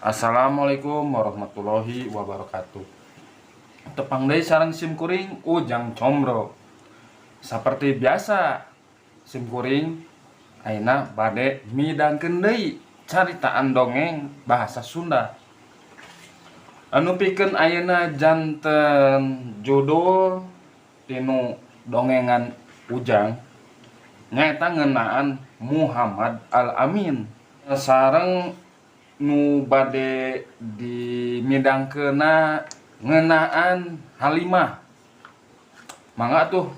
Assalamualaikum warahmatullahi wabarakatuh. Tepang deui sareng sim kuring Ujang Combro. Seperti biasa, sim kuring ayeuna bade midangkeun deui caritaan dongeng bahasa Sunda. Anu pikeun ayeuna janten judul tinu dongengan Ujang nyaeta ngeunaan Muhammad Al-Amin. Sareng nu bade dimidangkeunna ngeunaan Halimah. Mangga tuh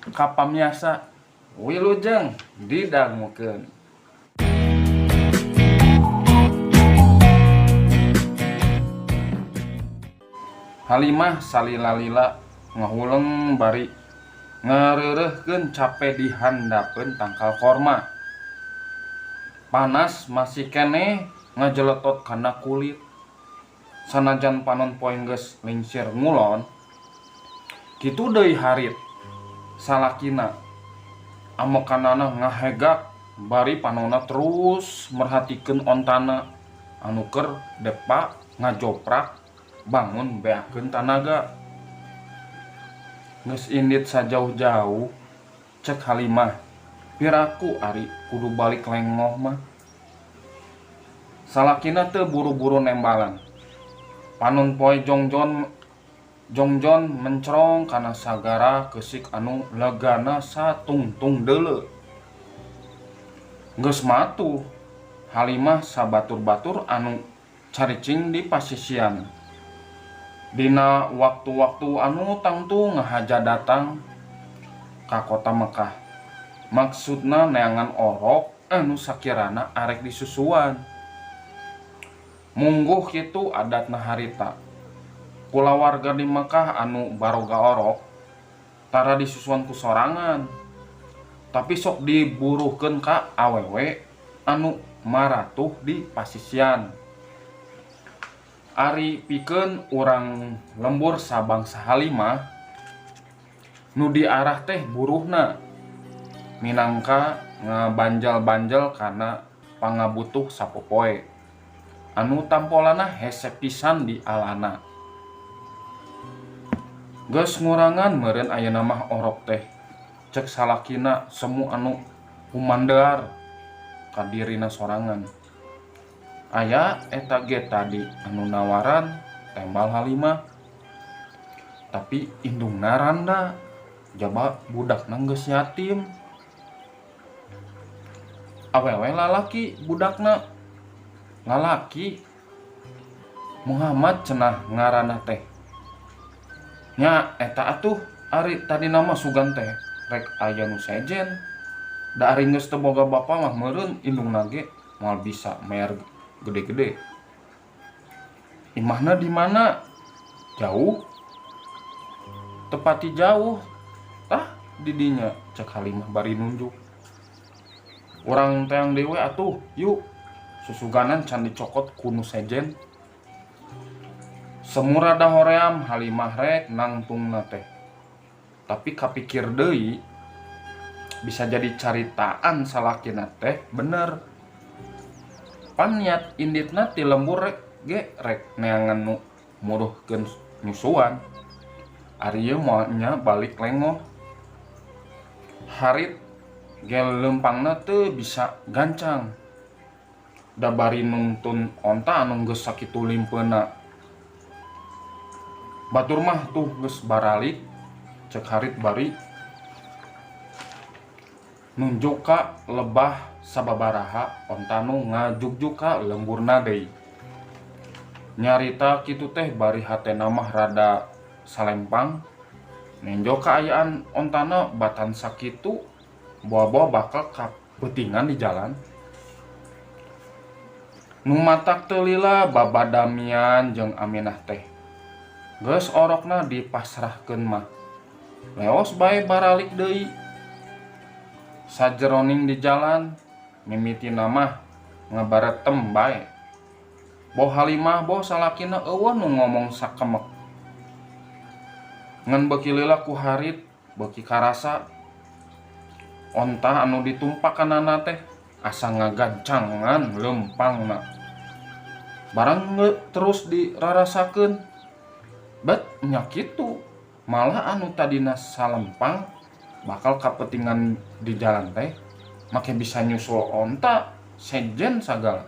kapamiasa wilujeng didangukeun. Halimah salila-lila ngahuleng bari ngareureuhkeun cape di handapeun tangkal korma. Panas masih keneh ngajeletot kana kulit. Sanajan panon poe geus lingsir ngulon, kitu deui harit salakina amokanana ngahegak bari panonna terus merhatikeun ontana anu keur depa ngajoprak bangun beakeun tanaga. Geus indit sajauh-jauh cek Halimah, piraku ari kudu balik lengoh mah. Salakina teu buru-buru nembalan. Panon poe jongjon mencrong kana sagara keusik anu legana satungtung deuleu. Geus matuh Halimah sabatur-batur anu caricing di pasisian. Dina waktu-waktu anu tangtu ngahaja datang ka kota Mekah. Maksudna neangan orok anu sakirana arek disusuan. Mungguh kitu adatna harita. Kulawarga di Mekah anu baroga orok tara disusuan ku sorangan, tapi sok diburuhkeun ka awewe anu maratuh di pasisian. Ari pikeun urang lembur sabangsa Halimah nu diarah teh buruhna minangka ngabanjal-banjal kana pangabutuh sapopoe anu tampolana hese pisan di alana. Geus ngurangan meureun ayeuna mah orok teh, cek salakina semu anu humandar ka dirina sorangan. Aya eta ge tadi anu nawaran tembal Halimah, tapi indungna randa jaba budakna geus yatim. Awewe lalaki budakna lalaki Muhammad cenah ngaranna teh. Nya eta atuh ari tadi nama sugan teh rek aya nu sejen. Da ari geus teu boga bapa mah meureun indungna ge moal bisa mayar gede-gede. Imahna di mana? Jauh? Tepati jauh. Tah di dinya cek Halimah bari nunjuk. Urang teang dewe atuh, yuk. Susuganan can dicokot ku nu sejen. Semurada hoream Halimah rek nangtungna teh. Tapi kapikir deui bisa jadi caritaan salakina teh bener. Pan niat inditna ti lembur rek neangan nu muruhkeun nyusuan. Ari ieu moal nya balik lengoh. Harit ge leumpangna teu bisa gancang. Da bari nungtun onta anu geus sakitu limpeuna. Batur mah tuh geus baralik cek harit bari nunjuk ka lebah sababaraha onta nu ngajugjuk ka lemburna deui. Nyarita kitu teh bari hatena mah rada salempang. Nenjo kaayaan ontana batan sakitu bawa-bawa bakal kapeutingan di jalan. Nu matak teu lila babadamian jeung Aminah teh. Geus orokna dipasrahkeun mah. Leos bae baralik deui. Sajeroning di jalan mimitina mah ngabaretem bae. Boh Halimah boh salakina eueuh nu ngomong sakemek. Ngan beuki lila ku harit beuki karasa onta anu ditumpak kanana teh asa ngagancangan lempang na barang terus dirarasakeun bet nya kitu malah anu tadina salempang bakal kapetingan di jalan teh make bisa nyusul onta sejen sagala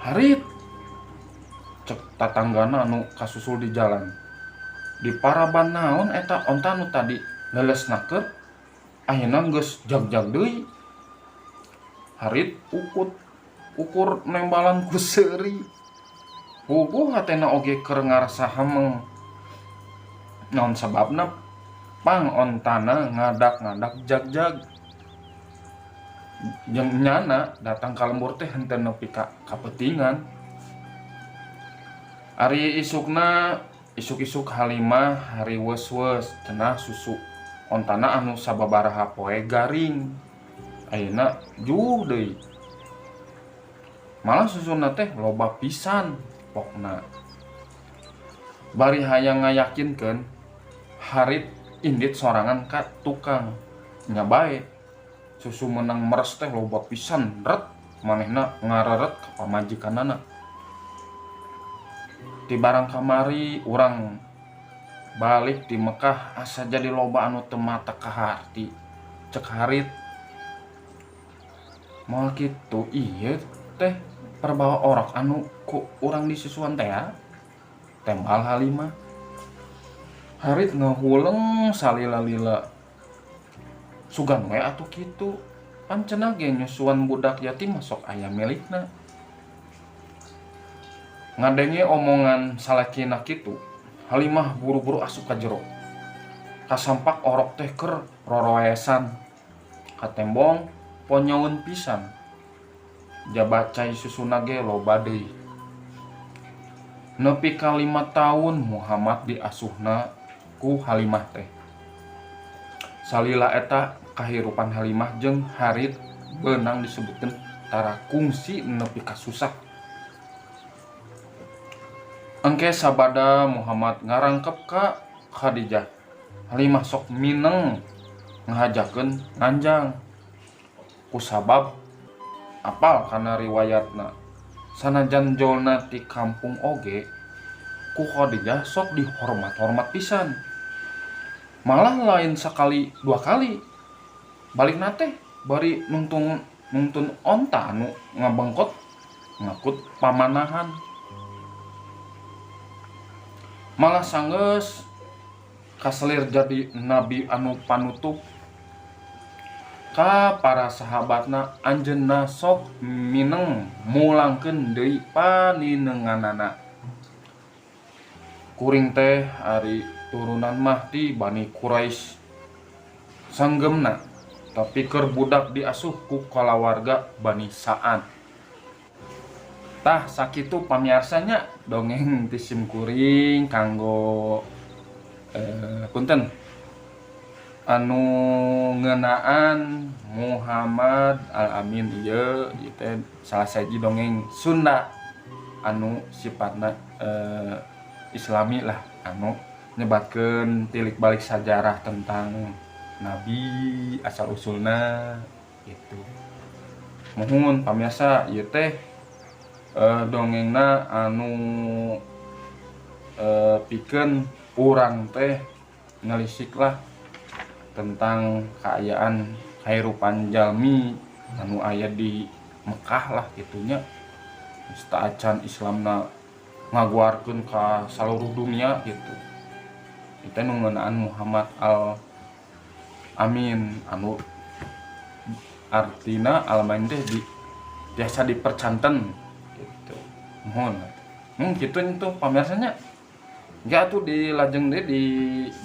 harit cek tatanggana anu kasusul di jalan di paraban naon eta onta anu tadi lelesnakeun ayeuna geus jag-jag deui harit ukur nembalan ku seuri puguh hatena oge keur ngarasa hemeng naon sababna pang ontana ngadak-ngadak jag-jag jeung nyana datang ka lembur teh henteu nepi ka kapetingan ari isuk-isuk Halimah hari weus-weus cenah susu ontana anu sababaraha poe garing ayeuna juh deui malah susuna teh loba pisan pokna bari hayang ngayakinkeun harit indit sorangan ka tukang nya bae susu menang meres teh loba pisan ret manehna ngareret ka pamajikanana di barang kamari urang balik di Mekah asa jadi loba anu teu mata ka harti cek harit moal kitu ieu teh perbawa orok anu ku urang disusuan teh tembal Halimah harit ngahuleng salila-lila sugan we atuh kitu pan cenah ge nyusuan budak yatim sok aya milikna ngadenge omongan salakina kitu Halimah buru-buru asup ka jero kasampak orok teh keur roroesan ka tembong ponyoeun pisan jabacai susuna ge loba deui nepi ka 5 tahun Muhammad diasuhna ku Halimah teh salila eta kahirupan Halimah jeung Harit beunang disebutkeun tara kungsi nepi ka susah engke sabada Muhammad ngarangkep ka Khadijah Halimah sok mineng ngahajakeun nganjang kusabab apal kana riwayatna sanajan jolna ti kampung oge ku Khadijah sok dihormat-hormat pisan malah lain sekali 2 kali balik nate bari nuntun onta anu ngabengkot ngakut pamanahan malah sanggeus kaselir jadi nabi anu panutup ka para sahabatna anjeunna sok mineng mulangkeun deui paninenganana kuring teh ari turunan mah ti Bani Quraisy sanggemna tapi keur budak diasuh ku kalawarga Bani Sa'ad tah sakitu pamiarsanya dongeng ti sim kuring kanggo punten anu ngeunaan Muhammad Al-Amin ieu teh salah saji dongeng Sunda anu sifatna Islami lah anu nyebatkeun tilik balik sejarah tentang Nabi asal usulna gitu. Muhun pamirsa ieu teh dongengna anu pikeun urang teh nelisik lah tentang keayaan kehidupan jalmi anu aya di Mekah lah gitunya musta'acan Islamna ngaguarkeun ka saluruh dunia gitu. Kita nu ngeunaan Muhammad Al-Amin anu artina almain teh biasa dipercanten gitu. Mohon kitu itu pamirsanya ya tuh di lajeng deh di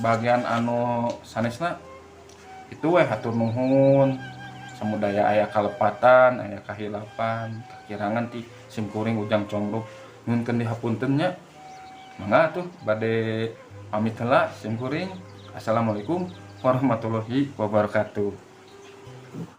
bagian anu sanesna itu hatur nuhun samudaya aya kalepatan aya kahilapan kakirangan ti sim kuring ujang congruk nuhunkeun dihapuntennya mangga tuh bade pamit heula sim kuring assalamualaikum warahmatullahi wabarakatuh.